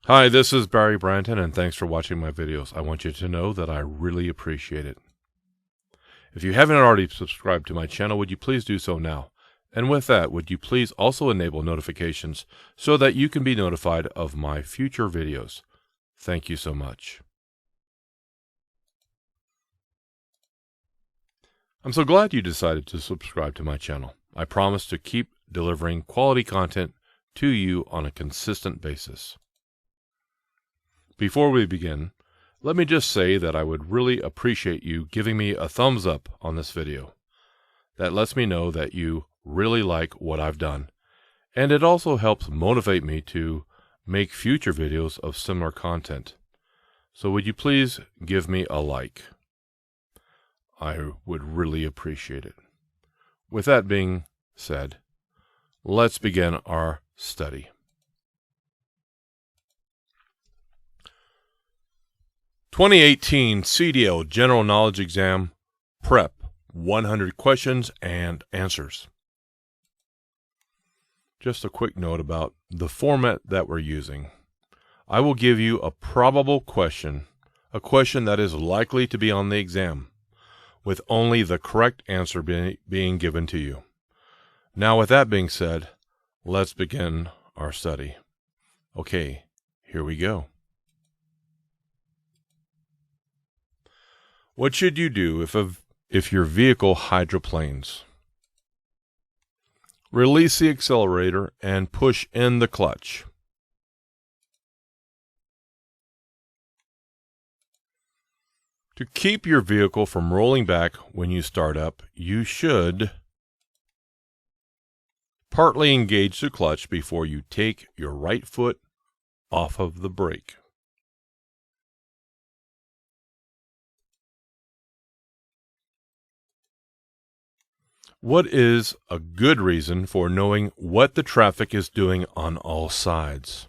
Hi, this is Barry Branton, and thanks for watching my videos. I want you to know that I really appreciate it. If you haven't already subscribed to my channel, would you please do so now? And with that, would you please also enable notifications so that you can be notified of my future videos? Thank you so much. I'm so glad you decided to subscribe to my channel. I promise to keep delivering quality content to you on a consistent basis. Before we begin, let me just say that I would really appreciate you giving me a thumbs up on this video. That lets me know that you really like what I've done, and it also helps motivate me to make future videos of similar content. So would you please give me a like? I would really appreciate it. With that being said, let's begin our study. '18 CDL General Knowledge Exam Prep 100 Questions and Answers. Just a quick note about the format that we're using. I will give you a probable question, a question that is likely to be on the exam, with only the correct answer being given to you. Now, with that being said, let's begin our study. Okay, here we go. What should you do if your vehicle hydroplanes? Release the accelerator and push in the clutch. To keep your vehicle from rolling back when you start up, you should partly engage the clutch before you take your right foot off of the brake. What is a good reason for knowing what the traffic is doing on all sides?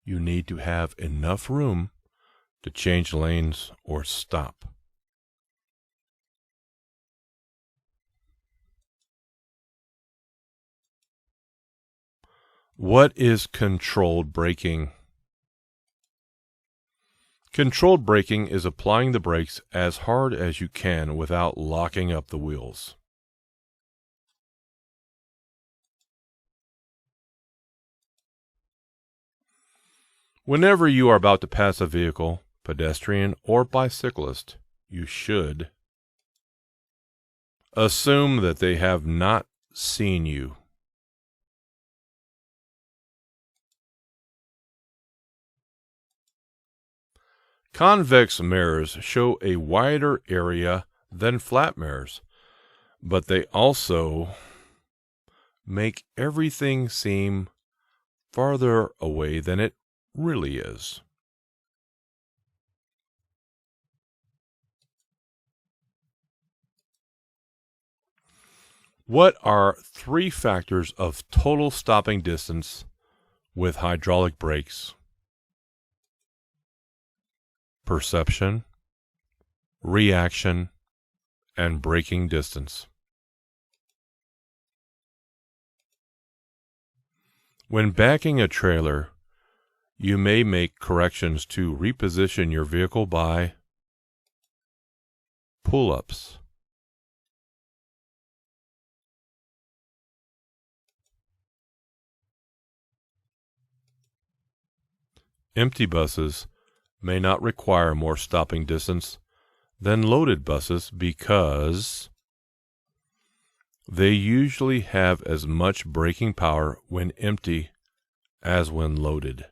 You need to have enough room to change lanes or stop. What is controlled braking? Controlled braking is applying the brakes as hard as you can without locking up the wheels. Whenever you are about to pass a vehicle, pedestrian or bicyclist, you should assume that they have not seen you. Convex mirrors show a wider area than flat mirrors, but they also make everything seem farther away than it really is. What are 3 factors of total stopping distance with hydraulic brakes? Perception, reaction, and braking distance. When backing a trailer, you may make corrections to reposition your vehicle by pull-ups, empty buses may not require more stopping distance than loaded buses because they usually have as much braking power when empty as when loaded.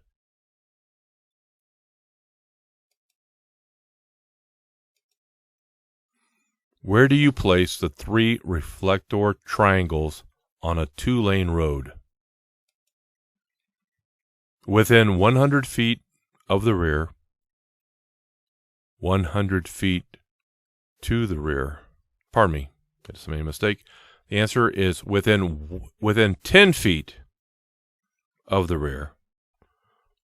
Where do you place the 3 reflector triangles on a 2-lane road? Within 100 feet of the rear, 100 feet to the rear. Pardon me, I just made a mistake. The answer is within 10 feet of the rear,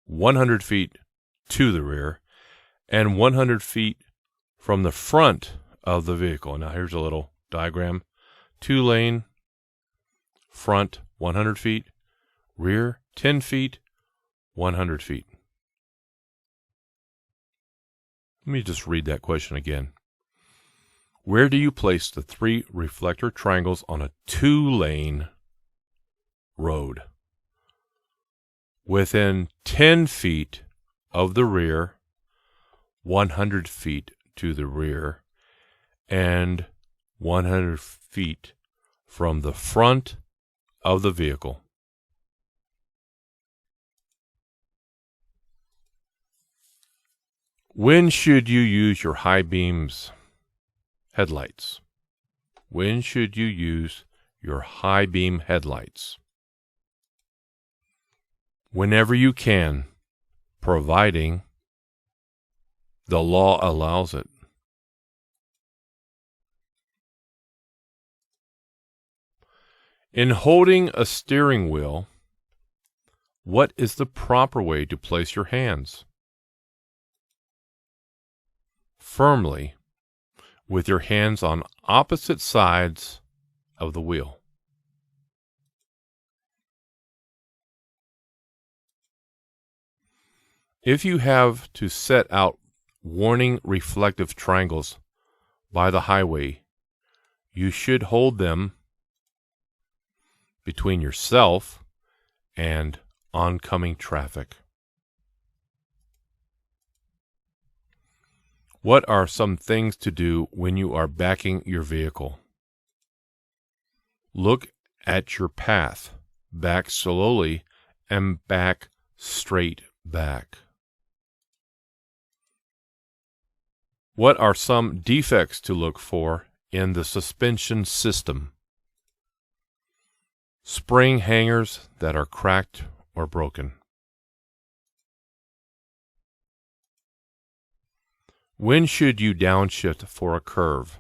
100 feet to the rear, and 100 feet from the front of the vehicle. Now here's a little diagram. 2-lane, front 100 feet, rear 10 feet, 100 feet. Let me just read that question again. Where do you place the 3 reflector triangles on a 2-lane road? Within 10 feet of the rear, 100 feet to the rear, and 100 feet from the front of the vehicle. When should you use your high beams headlights? When should you use your high beam headlights? Whenever you can, providing the law allows it. In holding a steering wheel, what is the proper way to place your hands? Firmly, with your hands on opposite sides of the wheel. If you have to set out warning reflective triangles by the highway, you should hold them between yourself and oncoming traffic. What are some things to do when you are backing your vehicle? Look at your path, back slowly, and back straight back. What are some defects to look for in the suspension system? Spring hangers that are cracked or broken. When should you downshift for a curve?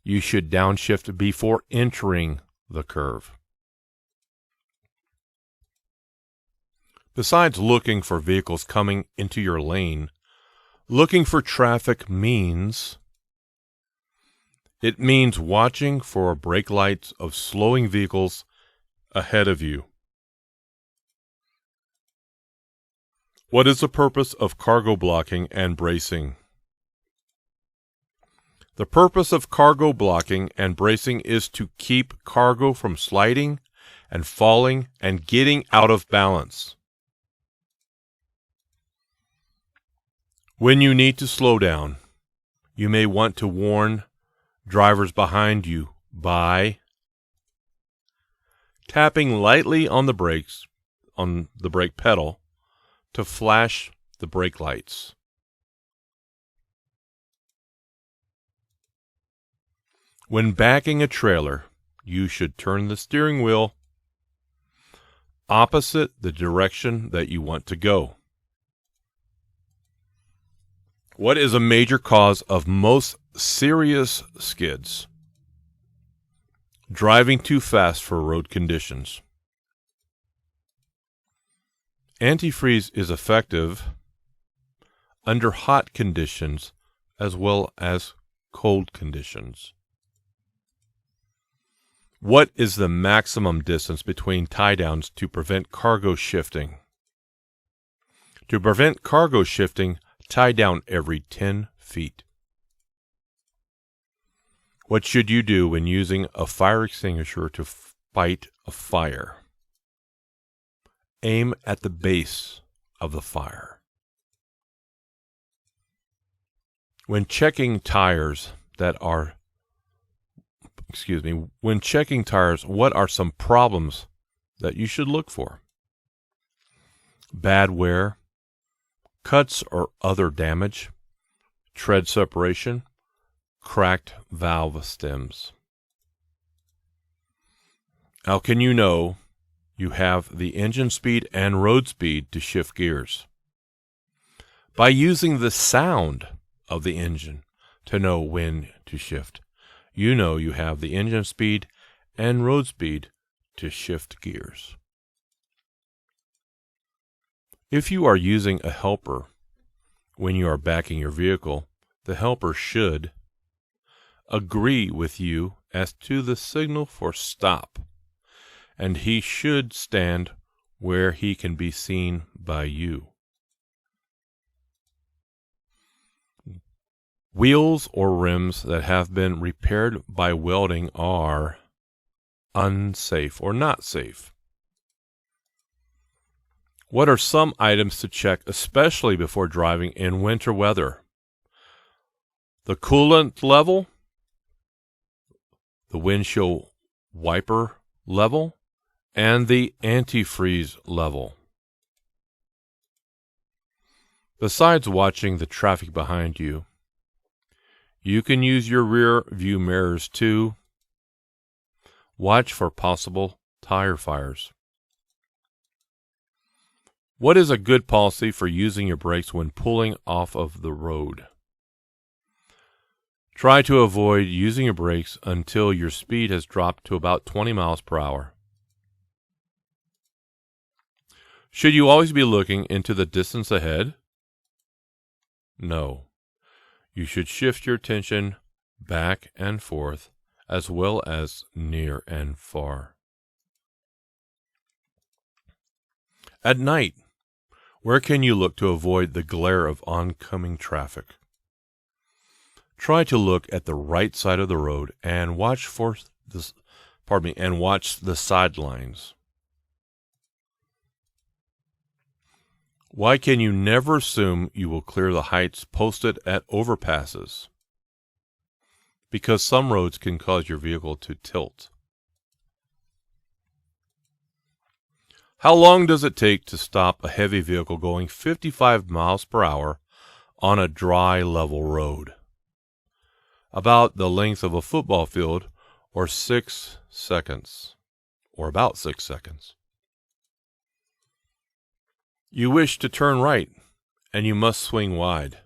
You should downshift before entering the curve. Besides looking for vehicles coming into your lane, looking for traffic means watching for brake lights of slowing vehicles ahead of you. What is the purpose of cargo blocking and bracing? The purpose of cargo blocking and bracing is to keep cargo from sliding and falling and getting out of balance. When you need to slow down, you may want to warn drivers behind you by tapping lightly on the brakes, on the brake pedal, to flash the brake lights. When backing a trailer, you should turn the steering wheel opposite the direction that you want to go. What is a major cause of most serious skids? Driving too fast for road conditions. Antifreeze is effective under hot conditions as well as cold conditions. What is the maximum distance between tie-downs to prevent cargo shifting? To prevent cargo shifting, tie down every 10 feet. What should you do when using a fire extinguisher to fight a fire? Aim at the base of the fire. When checking tires, what are some problems that you should look for? Bad wear, cuts or other damage, tread separation, cracked valve stems. How can you know you have the engine speed and road speed to shift gears? By using the sound of the engine to know when to shift. You know you have the engine speed and road speed to shift gears. If you are using a helper when you are backing your vehicle, the helper should agree with you as to the signal for stop and he should stand where he can be seen by you. Wheels or rims that have been repaired by welding are unsafe or not safe. What are some items to check, especially before driving in winter weather? The coolant level, the windshield wiper level, and the antifreeze level. Besides watching the traffic behind you, you can use your rear view mirrors to watch for possible tire fires. What is a good policy for using your brakes when pulling off of the road? Try to avoid using your brakes until your speed has dropped to about 20 miles per hour. Should you always be looking into the distance ahead? No. You should shift your attention back and forth as well as near and far. At night, where can you look to avoid the glare of oncoming traffic? Try to look at the right side of the road and watch the sidelines. Why can you never assume you will clear the heights posted at overpasses? Because some roads can cause your vehicle to tilt. How long does it take to stop a heavy vehicle going 55 miles per hour on a dry, level road? About the length of a football field, or 6 seconds, or about 6 seconds. You wish to turn right, and you must swing wide.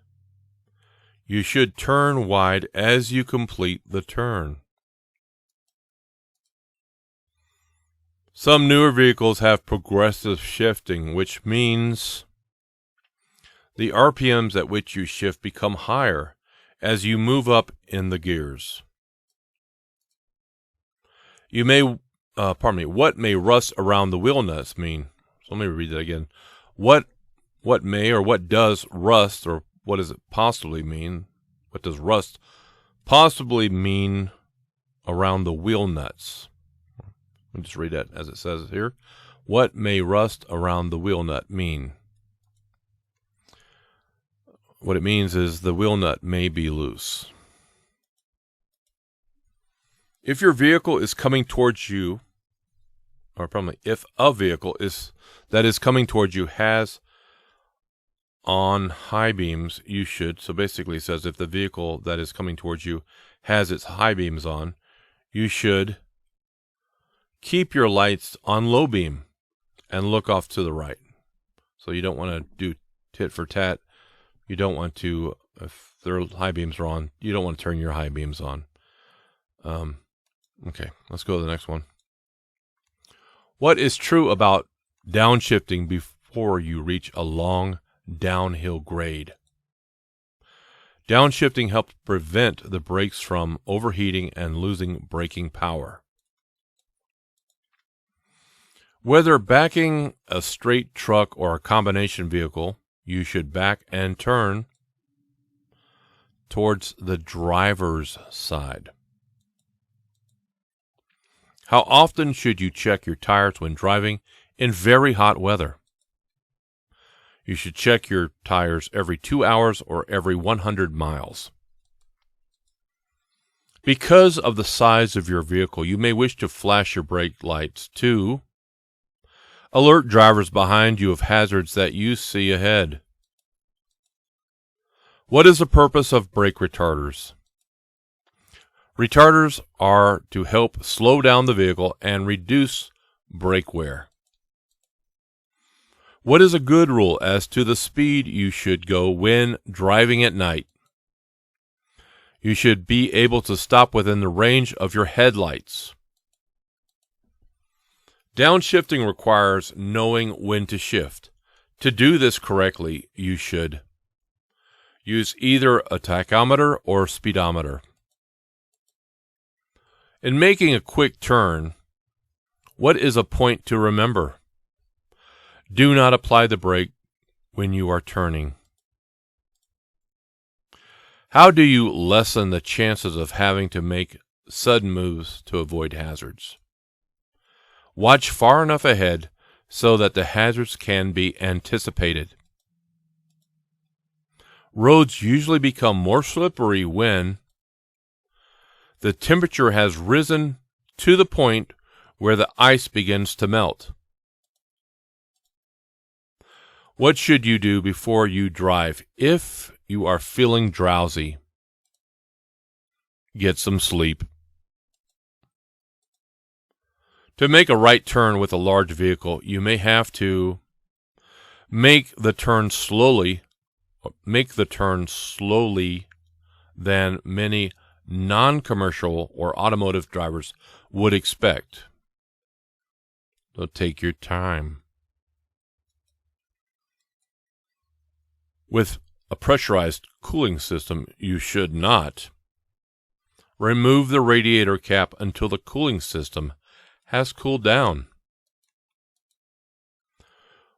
You should turn wide as you complete the turn. Some newer vehicles have progressive shifting, which means the RPMs at which you shift become higher as you move up in the gears. What may rust around the wheel nuts mean? So let me read that again. What does rust, or what does it possibly mean? What does rust possibly mean around the wheel nuts? Let me just read that as it says here. What may rust around the wheel nut mean? What it means is the wheel nut may be loose. If your vehicle is coming towards you, or probably if a vehicle that is coming towards you has on high beams, you should, so basically it says if the vehicle that is coming towards you has its high beams on, you should keep your lights on low beam and look off to the right. So you don't want to do tit for tat. You don't want to, if their high beams are on, you don't want to turn your high beams on. Okay, let's go to the next one. What is true about downshifting before you reach a long downhill grade? Downshifting helps prevent the brakes from overheating and losing braking power. Whether backing a straight truck or a combination vehicle, you should back and turn towards the driver's side. How often should you check your tires when driving in very hot weather? You should check your tires every 2 hours or every 100 miles. Because of the size of your vehicle, you may wish to flash your brake lights to alert drivers behind you of hazards that you see ahead. What is the purpose of brake retarders? Retarders are to help slow down the vehicle and reduce brake wear. What is a good rule as to the speed you should go when driving at night? You should be able to stop within the range of your headlights. Downshifting requires knowing when to shift. To do this correctly, you should use either a tachometer or speedometer. In making a quick turn, What is a point to remember? Do not apply the brake when you are turning. How do you lessen the chances of having to make sudden moves to avoid hazards? Watch far enough ahead so that the hazards can be anticipated. Roads usually become more slippery when the temperature has risen to the point where the ice begins to melt. What should you do before you drive if you are feeling drowsy? Get some sleep. To make a right turn with a large vehicle, you may have to make the turn slowly than many non-commercial or automotive drivers would expect. So take your time. With a pressurized cooling system, you should not remove the radiator cap until the cooling system has cooled down.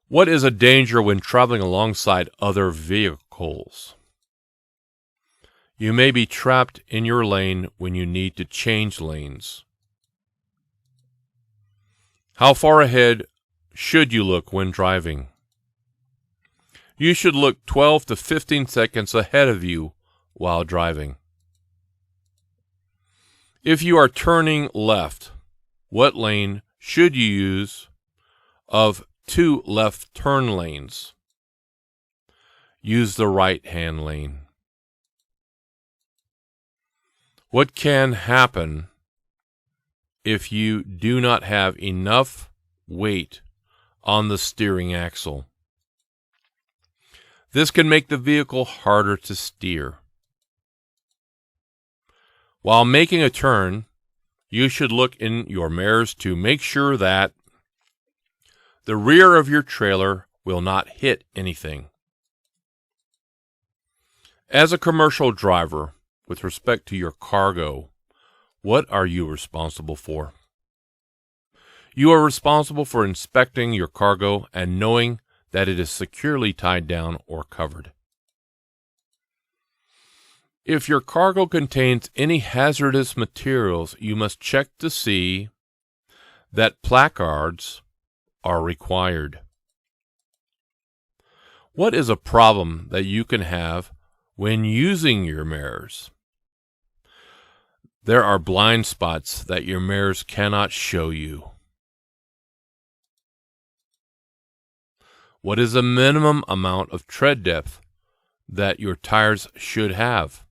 What is a danger when traveling alongside other vehicles? You may be trapped in your lane when you need to change lanes. How far ahead should you look when driving? You should look 12 to 15 seconds ahead of you while driving. If you are turning left, what lane should you use of 2 left turn lanes? Use the right-hand lane. What can happen if you do not have enough weight on the steering axle? This can make the vehicle harder to steer. While making a turn, you should look in your mirrors to make sure that the rear of your trailer will not hit anything. As a commercial driver, with respect to your cargo, what are you responsible for? You are responsible for inspecting your cargo and knowing that it is securely tied down or covered. If your cargo contains any hazardous materials, you must check to see that placards are required. What is a problem that you can have when using your mirrors? There are blind spots that your mirrors cannot show you. What is the minimum amount of tread depth that your tires should have?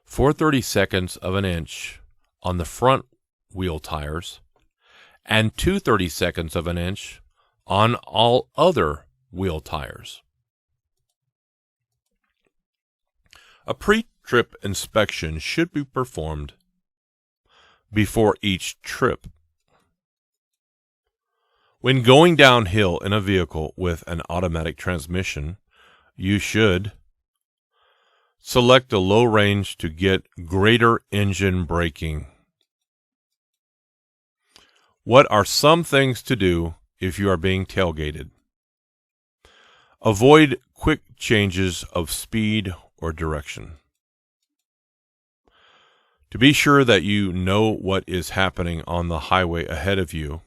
4/32 of an inch on the front wheel tires and 2/32 of an inch on all other wheel tires. A pre-trip inspection should be performed before each trip. When going downhill in a vehicle with an automatic transmission, you should select a low range to get greater engine braking. What are some things to do if you are being tailgated? Avoid quick changes of speed or direction. To be sure that you know what is happening on the highway ahead of you,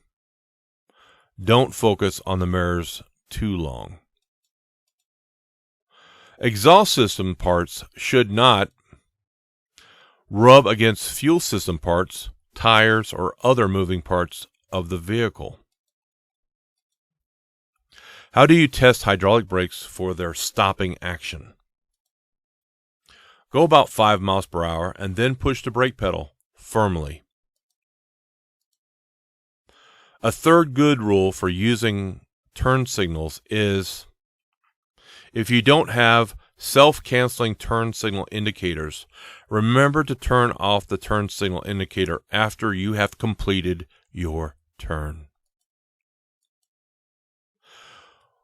don't focus on the mirrors too long. Exhaust system parts should not rub against fuel system parts, tires, or other moving parts of the vehicle. How do you test hydraulic brakes for their stopping action? Go about 5 miles per hour and then push the brake pedal firmly. A third good rule for using turn signals is if you don't have self-canceling turn signal indicators, remember to turn off the turn signal indicator after you have completed your turn.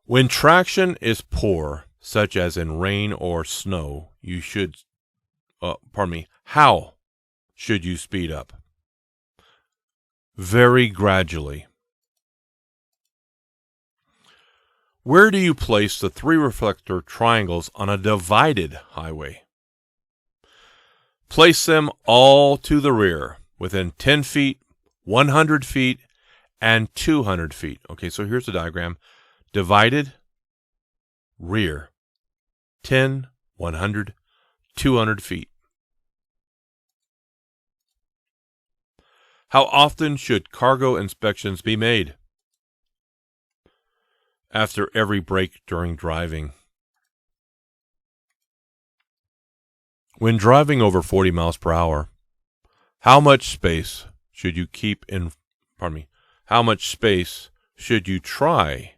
When traction is poor, such as in rain or snow, how should you speed up? very gradually. Where do you place the 3 reflector triangles on a divided highway? Place them all to the rear, within 10 feet, 100 feet, and 200 feet. Okay, so here's the diagram. Divided, rear, 10, 100, 200 feet. How often should cargo inspections be made? After every break during driving. When driving over 40 miles per hour, how much space should you how much space should you try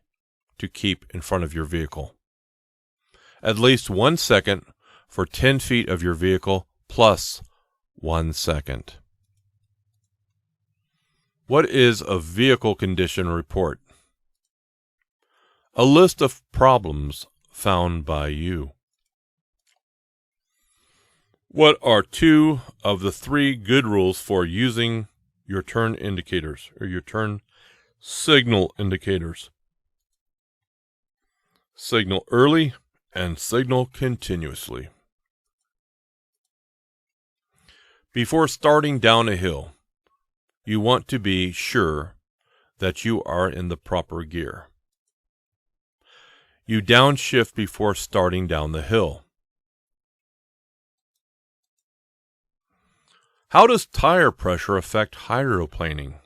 to keep in front of your vehicle? At least 1 second for 10 feet of your vehicle plus 1 second. What is a vehicle condition report? A list of problems found by you. What are 2 of the 3 good rules for using your turn indicators or your turn signal indicators? Signal early and signal continuously. Before starting down a hill, you want to be sure that you are in the proper gear. You downshift before starting down the hill. How does tire pressure affect hydroplaning?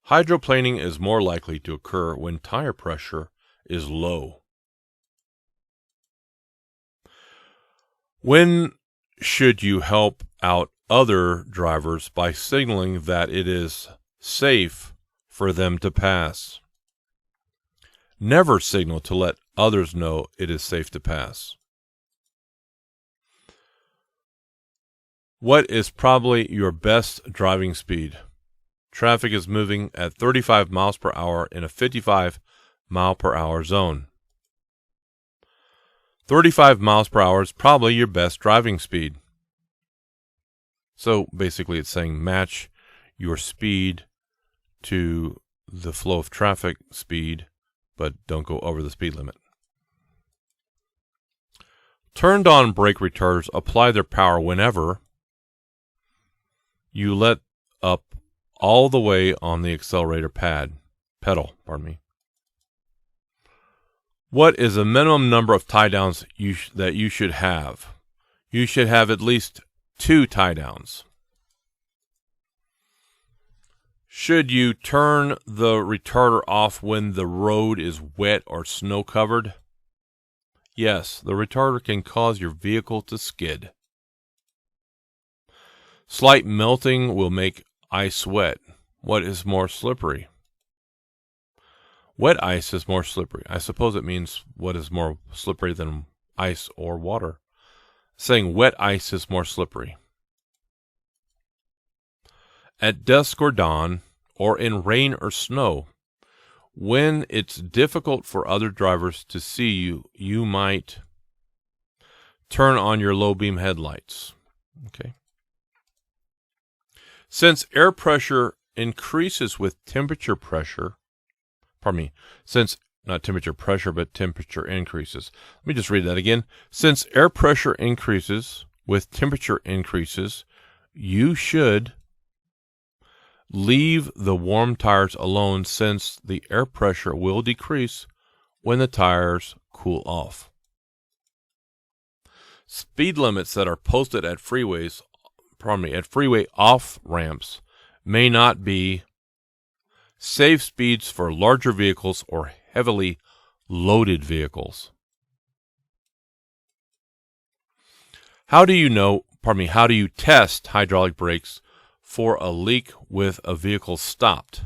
Hydroplaning is more likely to occur when tire pressure is low. When should you help out other drivers by signaling that it is safe for them to pass? Never signal to let others know it is safe to pass. What is probably your best driving speed? Traffic is moving at 35 miles per hour in a 55 mile per hour zone. 35 miles per hour is probably your best driving speed. So basically it's saying match your speed to the flow of traffic speed, but don't go over the speed limit. Turned on brake retarders apply their power whenever you let up all the way on the accelerator pedal. What is the minimum number of tie downs that you should have? You should have at least 2 tie downs. Should you turn the retarder off when the road is wet or snow covered? Yes, the retarder can cause your vehicle to skid. Slight melting will make ice wet. What is more slippery? Wet ice is more slippery. I suppose it means what is more slippery than ice or water. Saying wet ice is more slippery. At dusk or dawn, or in rain or snow, when it's difficult for other drivers to see you, you might turn on your low beam headlights. Okay. Since air pressure increases with temperature pressure, since not temperature pressure, but temperature increases. Let me just read that again. Since air pressure increases with temperature increases, you should leave the warm tires alone since the air pressure will decrease when the tires cool off. Speed limits that are posted at freeway off-ramps may not be safe speeds for larger vehicles or heavily loaded vehicles. How do you test hydraulic brakes for a leak with a vehicle stopped?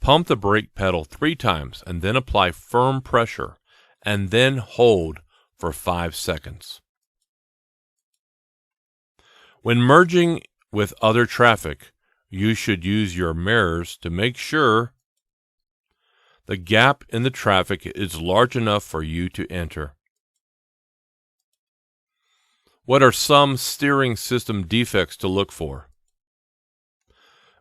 Pump the brake pedal 3 times and then apply firm pressure and then hold for 5 seconds. When merging with other traffic, you should use your mirrors to make sure the gap in the traffic is large enough for you to enter. What are some steering system defects to look for?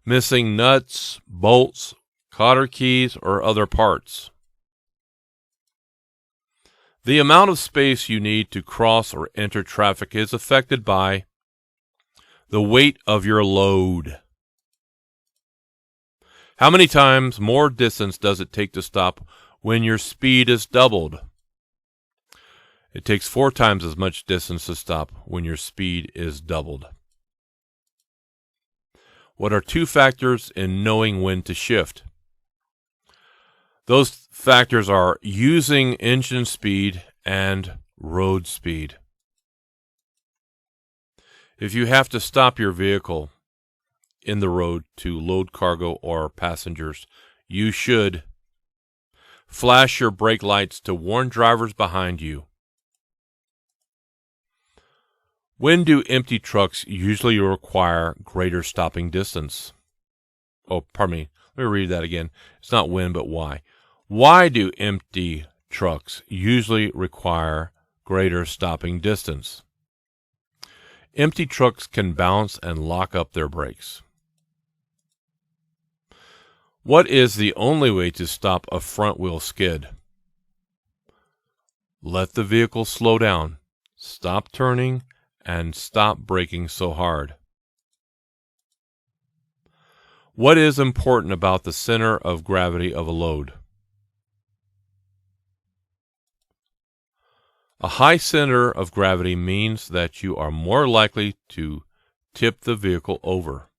missing nuts, bolts, cotter keys, or other parts. The amount of space you need to cross or enter traffic is affected by the weight of your load. How many times more distance does it take to stop when your speed is doubled? It takes 4 times as much distance to stop when your speed is doubled. What are 2 factors in knowing when to shift? Those factors are using engine speed and road speed. If you have to stop your vehicle in the road to load cargo or passengers, you should flash your brake lights to warn drivers behind you. When do empty trucks usually require greater stopping distance? Oh, pardon me. Let me read that again. It's not when, but why. Why do empty trucks usually require greater stopping distance? Empty trucks can balance and lock up their brakes. What is the only way to stop a front-wheel skid? Let the vehicle slow down, stop turning, and stop braking so hard. What is important about the center of gravity of a load? A high center of gravity means that you are more likely to tip the vehicle over.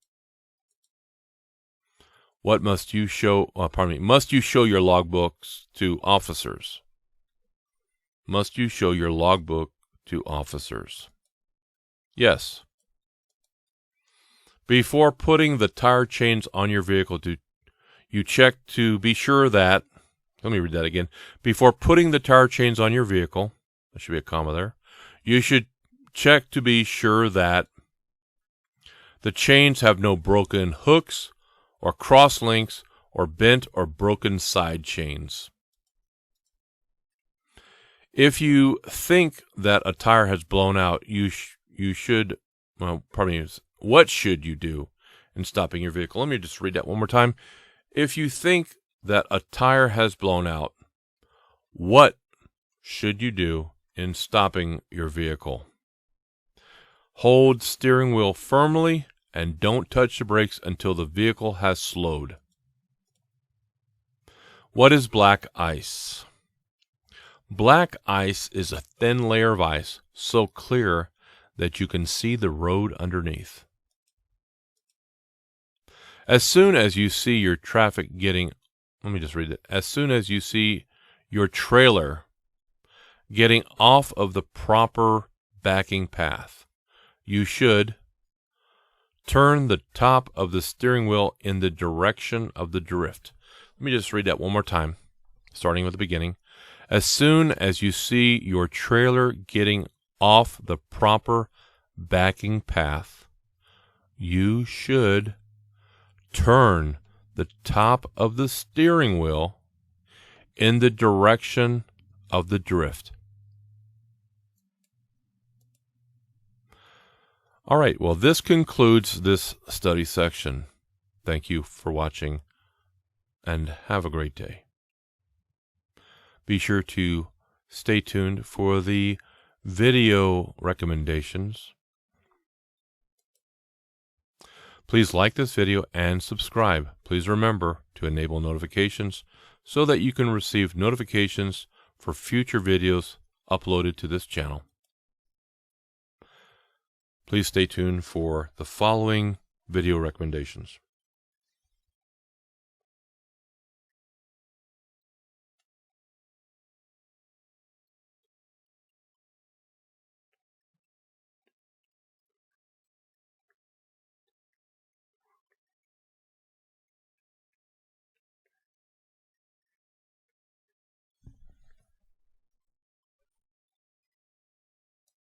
What must you show? Must you show your logbooks to officers? Must you show your logbook to officers? Yes. Before putting the tire chains on your vehicle, you check to be sure that, let me read that again. Before putting the tire chains on your vehicle, there should be a comma there, you should check to be sure that the chains have no broken hooks or cross links or bent or broken side chains. If you think that a tire has blown out, what should you do in stopping your vehicle? Let me just read that one more time. If you think that a tire has blown out, what should you do in stopping your vehicle? Hold steering wheel firmly and don't touch the brakes until the vehicle has slowed. What is black ice? Black ice is a thin layer of ice, so clear that you can see the road underneath. As soon as you see your traffic getting, as soon as you see your trailer getting off of the proper backing path, you should turn the top of the steering wheel in the direction of the drift. Let me just read that one more time, starting with the beginning. As soon as you see your trailer getting off the proper backing path, you should turn the top of the steering wheel in the direction of the drift. All right, well, this concludes this study section. Thank you for watching, and have a great day. Be sure to stay tuned for the video recommendations. Please like this video and subscribe. Please remember to enable notifications so that you can receive notifications for future videos uploaded to this channel. Please stay tuned for the following video recommendations.